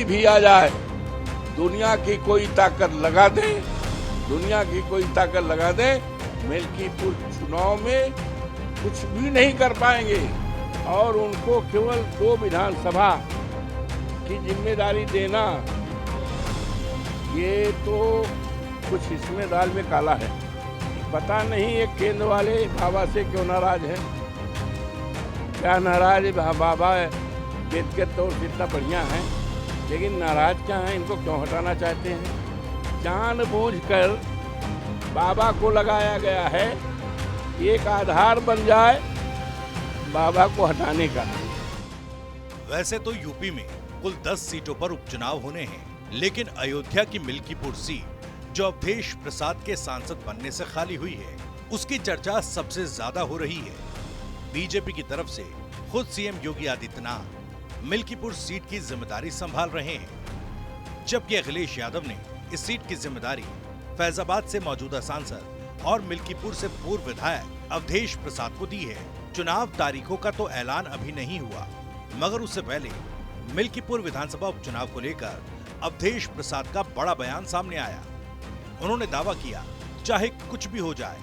कोई भी आ जाए, दुनिया की कोई ताकत लगा दे, दुनिया की कोई ताकत लगा दे, मिल्कीपुर चुनाव में कुछ भी नहीं कर पाएंगे। और उनको केवल 2 विधानसभा की जिम्मेदारी देना, ये तो कुछ इसमें दाल में काला है। पता नहीं ये केंद्र वाले बाबा से क्यों नाराज है, क्या नाराज है बाबा? व्यक्तिगत तौर से इतना बढ़िया है, लेकिन नाराज क्या है, इनको क्यों हटाना चाहते हैं? जानबूझकर बाबा को लगाया गया है, एक आधार बन जाए बाबा को हटाने का। वैसे तो यूपी में कुल 10 सीटों पर उपचुनाव होने हैं, लेकिन अयोध्या की मिल्कीपुर सीट जो अवधेश प्रसाद के सांसद बनने से खाली हुई है, उसकी चर्चा सबसे ज्यादा हो रही है। बीजेपी की तरफ से खुद सीएम योगी आदित्यनाथ मिल्कीपुर सीट की जिम्मेदारी संभाल रहे हैं, जबकि अखिलेश यादव ने इस सीट की जिम्मेदारी फैजाबाद से मौजूदा सांसद और मिल्कीपुर से पूर्व विधायक अवधेश प्रसाद को दी है। चुनाव तारीखों का तो ऐलान अभी नहीं हुआ, मगर उससे पहले मिल्कीपुर विधानसभा उपचुनाव को लेकर अवधेश प्रसाद का बड़ा बयान सामने आया। उन्होंने दावा किया, चाहे कुछ भी हो जाए,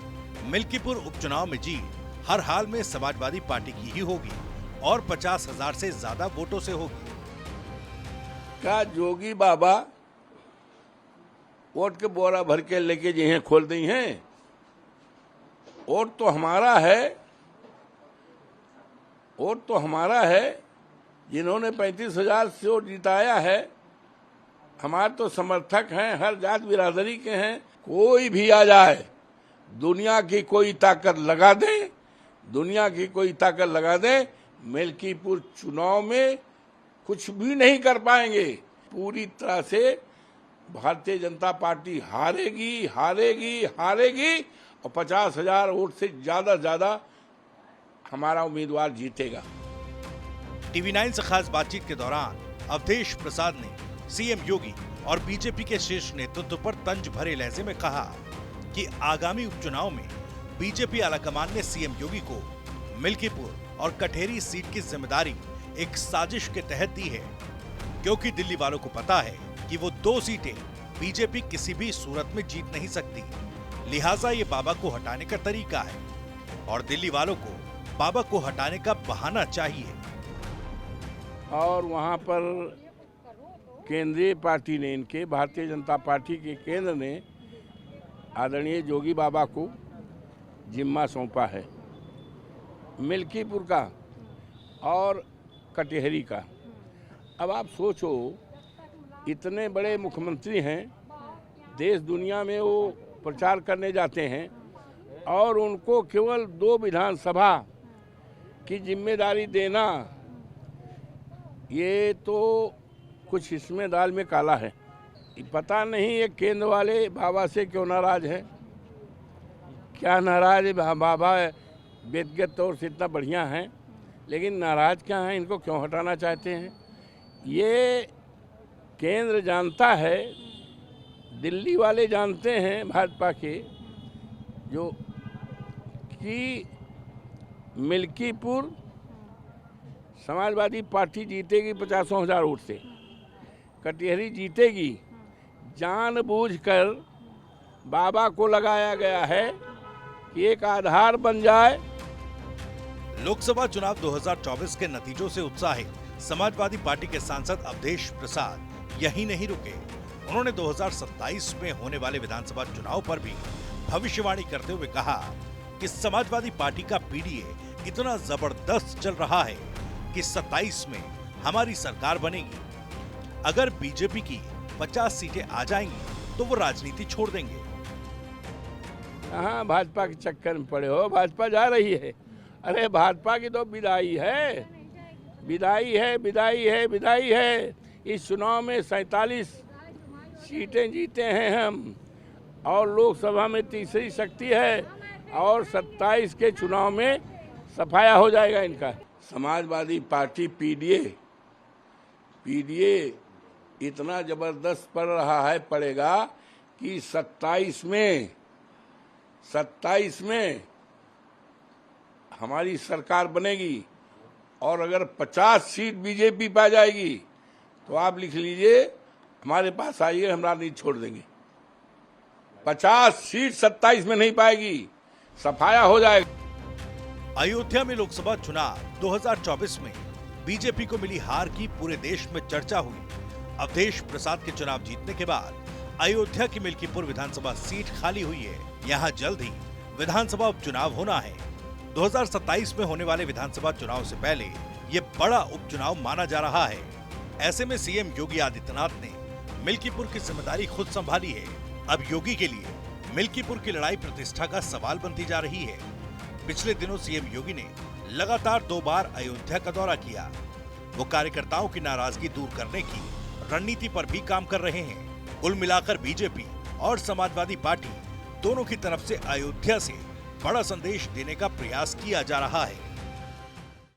मिल्कीपुर उपचुनाव में जीत हर हाल में समाजवादी पार्टी की ही होगी और 50,000 से ज्यादा वोटों से होगी। क्या जोगी बाबा वोट के बोरा भर के लेके जिन्हें खोल दी हैं? वोट तो हमारा है, वोट तो हमारा है, जिन्होंने 35,000 से वोट जिताया है, हमारे तो समर्थक हैं, हर जात बिरादरी के हैं। कोई भी आ जाए, दुनिया की कोई ताकत लगा दे, दुनिया की कोई ताकत लगा दे, मिल्कीपुर चुनाव में कुछ भी नहीं कर पाएंगे। पूरी तरह से भारतीय जनता पार्टी हारेगी, हारेगी, हारेगी और 50,000 वोट से ज्यादा हमारा उम्मीदवार जीतेगा। टीवी 9 से खास बातचीत के दौरान अवधेश प्रसाद ने सीएम योगी और बीजेपी के शीर्ष नेतृत्व पर तंज भरे लहजे में कहा कि आगामी उपचुनाव में बीजेपी आलाकमान ने सीएम योगी को मिल्कीपुर और कठेरी सीट की जिम्मेदारी एक साजिश के तहत दी है, क्योंकि दिल्ली वालों को पता है कि वो 2 सीटें बीजेपी किसी भी सूरत में जीत नहीं सकती। लिहाजा ये बाबा को हटाने का तरीका है और दिल्ली वालों को बाबा को हटाने का बहाना चाहिए। और वहां पर केंद्रीय पार्टी ने, इनके भारतीय जनता पार्टी के केंद्र ने आदरणीय जोगी बाबा को जिम्मा सौंपा है, मिल्कीपुर का और कटहरी का। अब आप सोचो, इतने बड़े मुख्यमंत्री हैं, देश दुनिया में वो प्रचार करने जाते हैं और उनको केवल 2 विधानसभा की जिम्मेदारी देना, ये तो कुछ इसमें दाल में काला है। पता नहीं ये केंद्र वाले बाबा से क्यों नाराज है, क्या नाराज है बाबा? व्यक्तिगत तौर से इतना बढ़िया है, लेकिन नाराज क्या है, इनको क्यों हटाना चाहते हैं? ये केंद्र जानता है, दिल्ली वाले जानते हैं भाजपा के, जो कि मिल्कीपुर समाजवादी पार्टी जीतेगी 50,000 वोट से, कटहरी जीतेगी। जानबूझकर बाबा को लगाया गया है कि एक आधार बन जाए। लोकसभा चुनाव 2024 के नतीजों से उत्साहित समाजवादी पार्टी के सांसद अवधेश प्रसाद यहीं नहीं रुके। उन्होंने 2027 में होने वाले विधानसभा चुनाव पर भी भविष्यवाणी करते हुए कहा कि समाजवादी पार्टी का पीडीए इतना जबरदस्त चल रहा है कि 27 में हमारी सरकार बनेगी। अगर बीजेपी की 50 सीटें आ जाएंगी तो वो राजनीति छोड़ देंगे। हाँ, भाजपा के चक्कर में पड़े हो, भाजपा जा रही है। अरे भाजपा की तो विदाई है, विदाई है, विदाई है, विदाई है। इस चुनाव में 47 सीटें जीते हैं हम और लोकसभा में तीसरी शक्ति है और 27 के चुनाव में सफाया हो जाएगा इनका। समाजवादी पार्टी पीडीए इतना जबरदस्त पड़ रहा है, पड़ेगा कि 27 में हमारी सरकार बनेगी और अगर 50 सीट बीजेपी पा जाएगी तो आप लिख लीजिए, हमारे पास आइए, हम राजनीति छोड़ देंगे। 50 सीट 27 में नहीं पाएगी, सफाया हो जाएगा। अयोध्या में लोकसभा चुनाव 2024 में बीजेपी को मिली हार की पूरे देश में चर्चा हुई। अवधेश प्रसाद के चुनाव जीतने के बाद अयोध्या की मिल्कीपुर विधानसभा सीट खाली हुई है। यहाँ जल्द ही विधानसभा उपचुनाव होना है। 2027 में होने वाले विधानसभा चुनाव से पहले ये बड़ा उपचुनाव माना जा रहा है। ऐसे में सीएम योगी आदित्यनाथ ने मिल्कीपुर की जिम्मेदारी खुद संभाली है। अब योगी के लिए मिल्कीपुर की लड़ाई प्रतिष्ठा का सवाल बनती जा रही है। पिछले दिनों सीएम योगी ने लगातार 2 बार अयोध्या का दौरा किया। वो कार्यकर्ताओं की नाराजगी दूर करने की रणनीति पर भी काम कर रहे हैं। कुल मिलाकर बीजेपी और समाजवादी पार्टी दोनों की तरफ से अयोध्या से बड़ा संदेश देने का प्रयास किया जा रहा है।